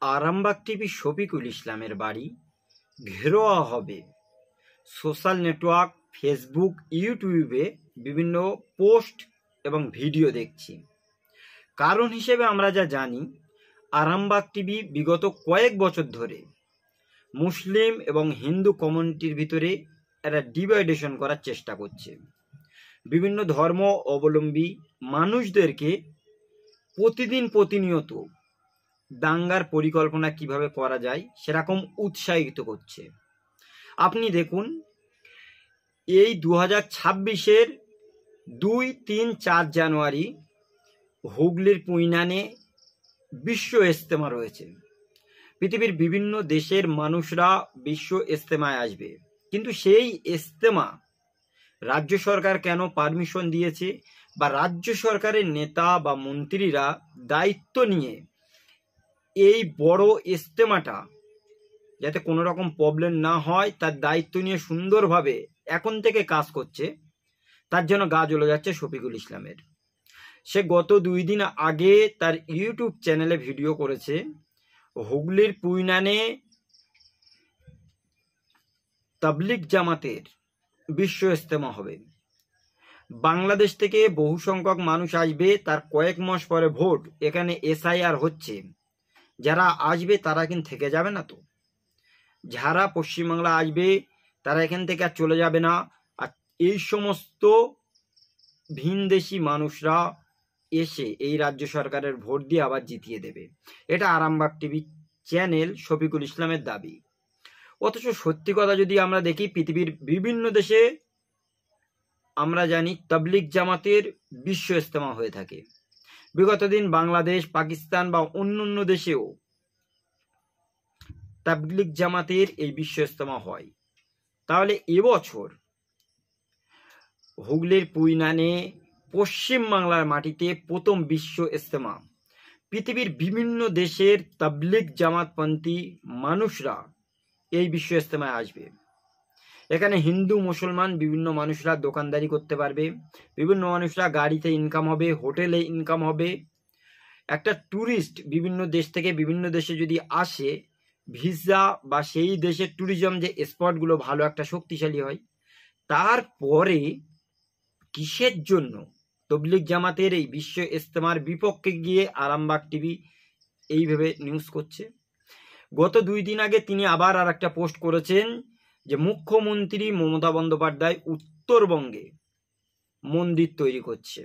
Arambagh TV Shafiqul ইসলামের বাড়ি ঘেরোয়া হবে। সোশ্যাল নেটওয়ার্ক ফেসবুক ইউটিউবে বিভিন্ন পোস্ট এবং ভিডিও দেখছি। কারণ হিসেবে আমরা যা জানি, আরামবাগ টিভি বিগত কয়েক বছর ধরে মুসলিম এবং হিন্দু কমিউনিটির ভিতরে একটা ডিভাইডেশন করার চেষ্টা করছে। বিভিন্ন ধর্ম অবলম্বী মানুষদেরকে প্রতিনিয়ত দাঙ্গার পরিকল্পনা কিভাবে করা যায় সেরকম উৎসাহিত করছে। আপনি দেখুন, এই 2026-এর 2, 3, 4 জানুয়ারি হুগলির পুইনানে বিশ্ব ইজতেমা রয়েছে। পৃথিবীর বিভিন্ন দেশের মানুষরা বিশ্ব ইজতেমায় আসবে, কিন্তু সেই ইজতেমা রাজ্য সরকার কেন পারমিশন দিয়েছে, বা রাজ্য সরকারের নেতা বা মন্ত্রীরা দায়িত্ব নিয়ে এই বড় ইজতেমাটা যাতে কোনো রকম প্রবলেম না হয় তার দায়িত্ব নিয়ে সুন্দরভাবে এখন থেকে কাজ করছে, তার জন্য গা জ্বলে যাচ্ছে শফিকুল ইসলামের। সে গত 2 দিন আগে তার ইউটিউব চ্যানেলে ভিডিও করেছে, হুগলির পুইনানে তাবলিগ জামাতের বিশ্ব ইজতেমা হবে। বাংলাদেশ থেকে বহু সংখ্যক মানুষ আসবে, তার কয়েক মাস পরে ভোট, এখানে SIR হচ্ছে। যারা আসবে তারা কিন্তু থেকে যাবে না, তো যারা পশ্চিমবাংলা আসবে তারা এখান থেকে আর চলে যাবে না। আর এই সমস্ত ভিনদেশি মানুষরা এসে এই রাজ্য সরকারের ভোট দিয়ে আবার জিতিয়ে দেবে। এটা আরামবাগ টিভি চ্যানেল শফিকুল ইসলামের দাবি। অথচ সত্যি কথা যদি আমরা দেখি, পৃথিবীর বিভিন্ন দেশে আমরা জানি তাবলিগ জামাতের বিশ্ব ইজতেমা হয়ে থাকে। বিগত দিন বাংলাদেশ, পাকিস্তান বা অন্যান্য দেশেও তাবলিগ জামাতের এই বিশ্ব ইজতেমা হয়। তাহলে এবছর হুগলির পুইনানে পশ্চিমবাংলার মাটিতে প্রথম বিশ্ব ইজতেমা। পৃথিবীর বিভিন্ন দেশের তাবলিগ জামাতপন্থী মানুষরা এই বিশ্ব ইজতেমায় আসবে। এখানে হিন্দু মুসলমান বিভিন্ন মানুষরা দোকানদারি করতে পারবে, বিভিন্ন মানুষরা গাড়িতে ইনকাম হবে, হোটেলে ইনকাম হবে। একটা ট্যুরিস্ট বিভিন্ন দেশ থেকে বিভিন্ন দেশে যদি আসে, ভিসা বা সেই দেশের ট্যুরিজম যে স্পটগুলো ভালো একটা শক্তিশালী হয়। তারপরে কিসের জন্য তবলিগ জামাতের এই বিশ্ব ইজতেমার বিপক্ষে গিয়ে আরামবাগ টিভি এইভাবে নিউজ করছে? গত 2 দিন আগে তিনি আবার আর একটা পোস্ট করেছেন যে মুখ্যমন্ত্রী মমতা বন্দ্যোপাধ্যায় উত্তরবঙ্গে মন্দির তৈরি করছে।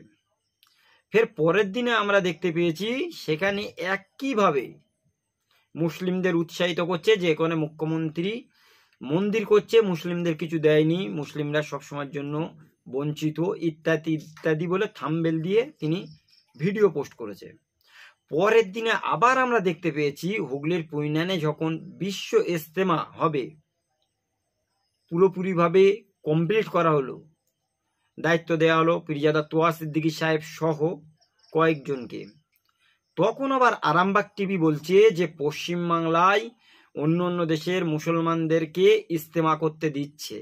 ফের পরের দিনে আমরা দেখতে পেয়েছি সেখানে একইভাবে মুসলিমদের উৎসাহিত করছে যে এখানে মুখ্যমন্ত্রী মন্দির করছে, মুসলিমদের কিছু দেয়নি, মুসলিমরা সবসময়ের জন্য বঞ্চিত, ইত্যাদি ইত্যাদি বলে থাম্বনেল দিয়ে তিনি ভিডিও পোস্ট করেছে। পরের দিনে আবার আমরা দেখতে পেয়েছি হুগলির পুইনানে যখন বিশ্ব ইজতেমা হবে, পুরোপুরিভাবে কমপ্লিট করা হলো, দায়িত্ব দেওয়া হলো পীরজাদা তোয়া সিদ্দিকী সাহেব সহ কয়েকজনকে, তখন আবার আরামবাগ টিভি বলছে যে পশ্চিমবাংলায় অন্য অন্য দেশের মুসলমানদেরকে ইজতেমা করতে দিচ্ছে।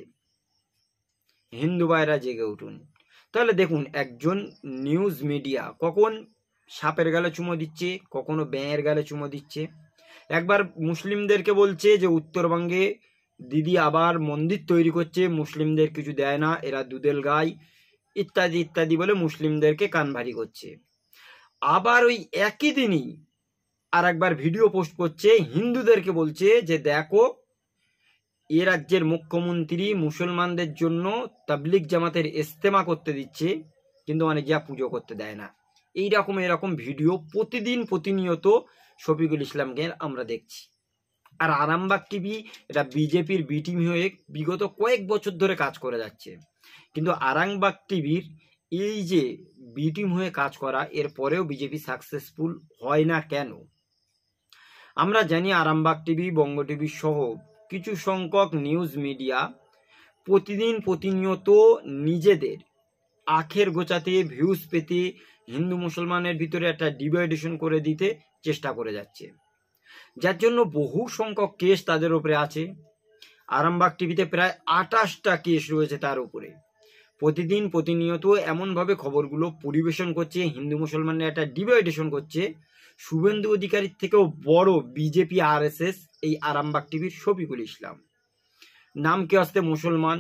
হিন্দু ভাইরা জেগে উঠুন। তাহলে দেখুন, একজন নিউজ মিডিয়া কখন সাপের গালে চুমো দিচ্ছে, কখনো ব্যাঙের গালে চুমো দিচ্ছে। একবার মুসলিমদেরকে বলছে যে উত্তরবঙ্গে দিদি আবার মন্দির তৈরি করছে, মুসলিমদের কিছু দেয় না, এরা দুধেল গায়, ইত্যাদি ইত্যাদি বলে মুসলিমদেরকে কান ভারী করছে। আবার ওই একই দিনই আর একবার ভিডিও পোস্ট করছে, হিন্দুদেরকে বলছে যে দেখো এ রাজ্যের মুখ্যমন্ত্রী মুসলমানদের জন্য তাবলিগ জামাতের ইজতেমা করতে দিচ্ছে, কিন্তু অনেক যা পুজো করতে দেয় না। এরকম ভিডিও প্রতিনিয়ত শফিকুল ইসলামকে আমরা দেখছি। আর আরামবাগ টিভি এটা বিজেপির বি টিম হয়ে বিগত কয়েক বছর ধরে কাজ করে যাচ্ছে, কিন্তু আরামবাগ টিভির এই যে বি টিম হয়ে কাজ করা, এর পরেও বিজেপি সাকসেসফুল হয় না কেন? আমরা জানি আরামবাগ টিভি, বঙ্গ টিভি সহ কিছু সংখ্যক নিউজ মিডিয়া প্রতিনিয়ত নিজেদের আখের গোছাতে, ভিউজ পেতে হিন্দু মুসলমানের ভিতরে একটা ডিভাইডেশন করে দিতে চেষ্টা করে যাচ্ছে, যার জন্য বহু সংখ্যক কেস তাদের উপরে আছে। আরামবাগ টিভিতে প্রায় 28টা কেস রয়েছে তার উপরে। প্রতিনিয়ত এমনভাবে খবরগুলো পরিবেশন করছে, হিন্দু মুসলমানের একটা ডিভাইডেশন করছে, শুভেন্দু অধিকারীর থেকেও বড় বিজেপি RSS এই আরামবাগ টিভির শফিকুল ইসলাম। নামকে আসতে মুসলমান,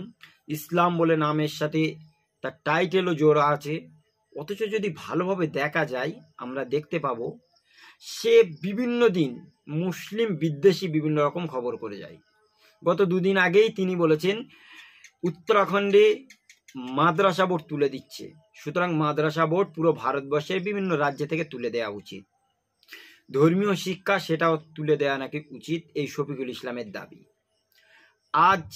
ইসলাম বলে নামের সাথে তার টাইটেলও জোড়া আছে, অথচ যদি ভালোভাবে দেখা যায় আমরা দেখতে পাবো সে বিভিন্ন দিন মুসলিম বিদ্বেষী বিভিন্ন রকম খবর করে যায়। গত দুদিন আগেই তিনি বলেছেন উত্তরাখণ্ডে মাদ্রাসা বোর্ড তুলে দিচ্ছে, সুতরাং মাদ্রাসা বোর্ড পুরো ভারতবর্ষের বিভিন্ন রাজ্য থেকে তুলে দেওয়া উচিত। ধর্মীয় শিক্ষা সেটাও তুলে দেওয়া নাকি উচিত, এই শফিকুল ইসলামের দাবি। আজ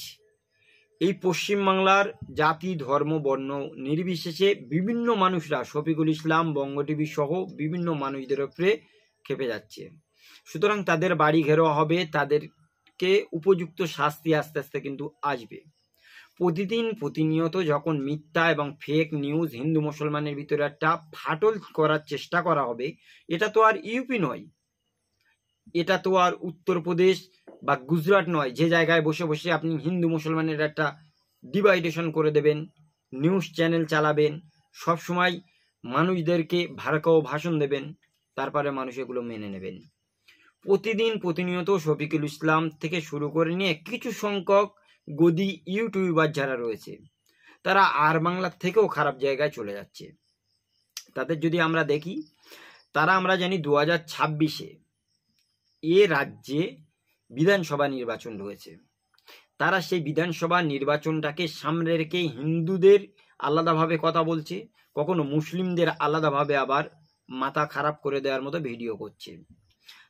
এই পশ্চিমবাংলার জাতি ধর্ম বর্ণ নির্বিশেষে বিভিন্ন মানুষরা শফিকুল ইসলাম, বঙ্গ টিভি সহ বিভিন্ন মানুষদের উপরে খেপে যাচ্ছে। সুতরাং তাদের বাড়ি ঘেরাও হবে, তাদেরকে উপযুক্ত শাস্তি আস্তে আস্তে কিন্তু আসবে। প্রতিনিয়ত যখন মিথ্যা এবং ফেক নিউজ হিন্দু মুসলমানের ভিতরে একটা ফাটল করার চেষ্টা করা হবে, এটা তো আর ইউপি নয়, এটা তো আর উত্তরপ্রদেশ বা গুজরাট নয় যে জায়গায় বসে বসে আপনি হিন্দু মুসলমানের একটা ডিভাইডেশন করে দেবেন, নিউজ চ্যানেল চালাবেন, সবসময় মানুষদেরকে ভাড়াকাও ভাষণ দেবেন, তারপরে মানুষ এগুলো মেনে নেবেন। প্রতিনিয়ত শফিকুল ইসলাম থেকে শুরু করে নিয়ে কিছু সংখ্যক গদি ইউটিউবার যারা রয়েছে তারা আর বাংলার থেকেও খারাপ জায়গায় চলে যাচ্ছে। তাদের যদি আমরা দেখি, তারা আমরা জানি 2026-এ এ রাজ্যে বিধানসভা নির্বাচন রয়েছে। তারা সেই বিধানসভা নির্বাচনটাকে সামনে রেখে হিন্দুদের আলাদাভাবে কথা বলছে, কখনো মুসলিমদের আলাদাভাবে আবার মাথা খারাপ করে দেওয়ার মতো ভিডিও করছে।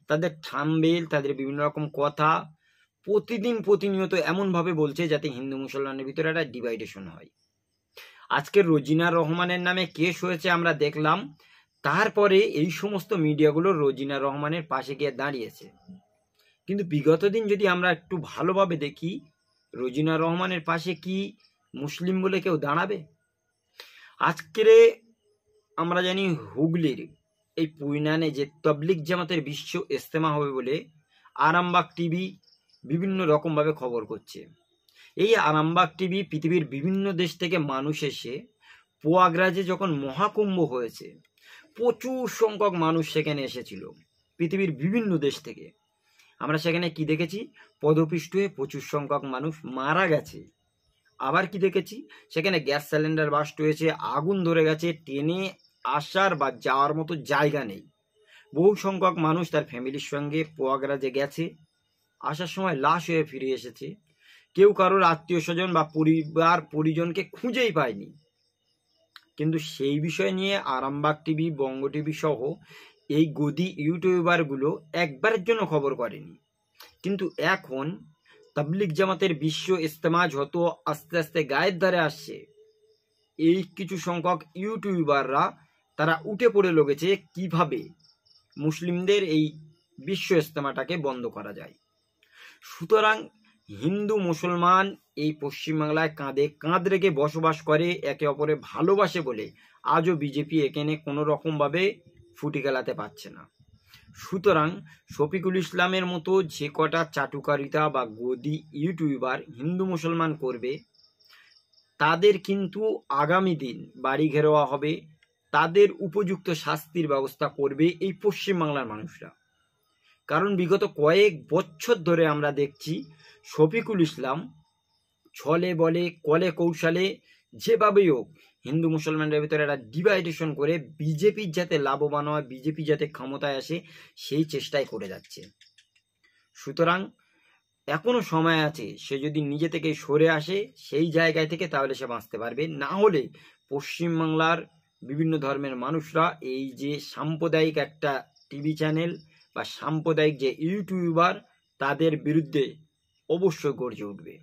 তাদের থাম্বনেল, তাদের বিভিন্ন রকম কথা প্রতিনিয়ত এমনভাবে বলছে যাতে হিন্দু মুসলমানের ভিতরে একটা ডিভাইডেশন হয়। আজকে রোজিনা রহমানের নামে কেস হয়েছে আমরা দেখলাম, তারপরে এই সমস্ত মিডিয়াগুলো রোজিনা রহমানের পাশে গিয়ে দাঁড়িয়েছে। কিন্তু বিগত দিন যদি আমরা একটু ভালোভাবে দেখি, রোজিনা রহমানের পাশে কি মুসলিম বলে কেউ দাঁড়াবে? আজকের আমরা জানি হুগলির এই পুইনানে যে তবলিগ জামাতের বিশ্ব ইজতেমা হবে বলে আরামবাগ টিভি বিভিন্ন রকমভাবে খবর করছে। এই আরামবাগ টিভি পৃথিবীর বিভিন্ন দেশ থেকে মানুষ এসে প্রয়াগরাজে যখন মহাকুম্ভ হয়েছে, প্রচুর সংখ্যক মানুষ সেখানে এসেছিল পৃথিবীর বিভিন্ন দেশ থেকে। আমরা সেখানে কি দেখেছি? পদপিষ্ট হয়ে প্রচুর সংখ্যক মানুষ মারা গেছে। আবার কি দেখেছি? সেখানে গ্যাস সিলিন্ডার বাস্ট হয়েছে, আগুন ধরে গেছে, ট্রেনে আসার বা যাওয়ার মতো জায়গা নেই। বহু সংখ্যক মানুষ তার ফ্যামিলির সঙ্গে প্রয়াগরাজে গেছে, আসার সময় লাশ হয়ে ফিরে এসেছে। কেউ কারোর আত্মীয় স্বজন বা পরিবার পরিজনকে খুঁজেই পায়নি। কিন্তু সেই বিষয় নিয়ে আরামবাগ টিভি, বঙ্গ টিভি সহ এই গদি ইউটিউবারগুলো একবারের জন্য খবর করেনি। কিন্তু এখন তাবলিগ জামাতের বিশ্ব ইজতেমা যত আস্তে আস্তে গায়ের ধারে আসছে, এই কিছু সংখ্যক ইউটিউবাররা তারা উঠে পড়ে লেগেছে কিভাবে মুসলিমদের এই বিশ্ব ইজতেমাটাকে বন্ধ করা যায়। সুতরাং হিন্দু মুসলমান এই পশ্চিমবাংলায় কাঁধে কাঁধ রেখে বসবাস করে, একে অপরে ভালোবাসে বলে আজও বিজেপি এখানে কোনো রকমভাবে ফুটি খেলাতে পারছে না। সুতরাং শফিকুল ইসলামের মতো যে কটা চাটুকারিতা বা গদি ইউটিউবার হিন্দু মুসলমান করবে, তাদের কিন্তু আগামী দিন বাড়ি ঘেরাওয়া হবে, তাদের উপযুক্ত শাস্তির ব্যবস্থা করবে এই পশ্চিমবাংলার মানুষরা। কারণ বিগত কয়েক বছর ধরে আমরা দেখছি শফিকুল ইসলাম ছলে বলে কলে কৌশলে যেভাবেই হোক হিন্দু মুসলমানদের ভিতরে একটা ডিভাইডেশন করে বিজেপির যাতে লাভবান হয়, বিজেপি যাতে ক্ষমতায় আসে, সেই চেষ্টাই করে যাচ্ছে। সুতরাং এখনো সময় আছে, সে যদি নিজে থেকে সরে আসে সেই জায়গায় থেকে, তাহলে সে বাঁচতে পারবে। না হলে পশ্চিমবাংলার বিভিন্ন ধর্মের মানুষরা এই যে সাম্প্রদায়িক একটা টিভি চ্যানেল বা সাম্প্রদায়িক যে ইউটিউবার, তাদের বিরুদ্ধে অবশ্যই গর্জে উঠবে।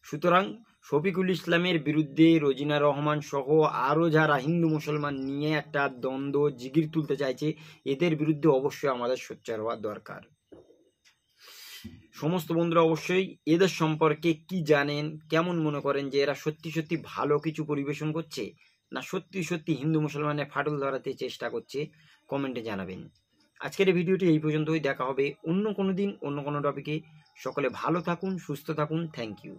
সুতরাং শফিকুল ইসলামের বিরুদ্ধে রোজিনা রহমান সহ আরও যারা হিন্দু মুসলমান নিয়ে একটা দ্বন্দ্ব জিগির তুলতে চাইছে, এদের বিরুদ্ধে অবশ্যই আমাদের সোচ্চার হওয়া দরকার। সমস্ত বন্ধুরা অবশ্যই এদের সম্পর্কে কি জানেন, কেমন মনে করেন যে এরা সত্যি সত্যি ভালো কিছু পরিবেশন করছে, না সত্যি হিন্দু মুসলমানের ফাটল ধরাতে চেষ্টা করছে, কমেন্টে জানাবেন। আজকের এই ভিডিওটি এই পর্যন্তই। দেখা হবে অন্য কোনো দিন অন্য কোনো টপিকে। সকলে ভালো থাকুন, সুস্থ থাকুন। Thank you.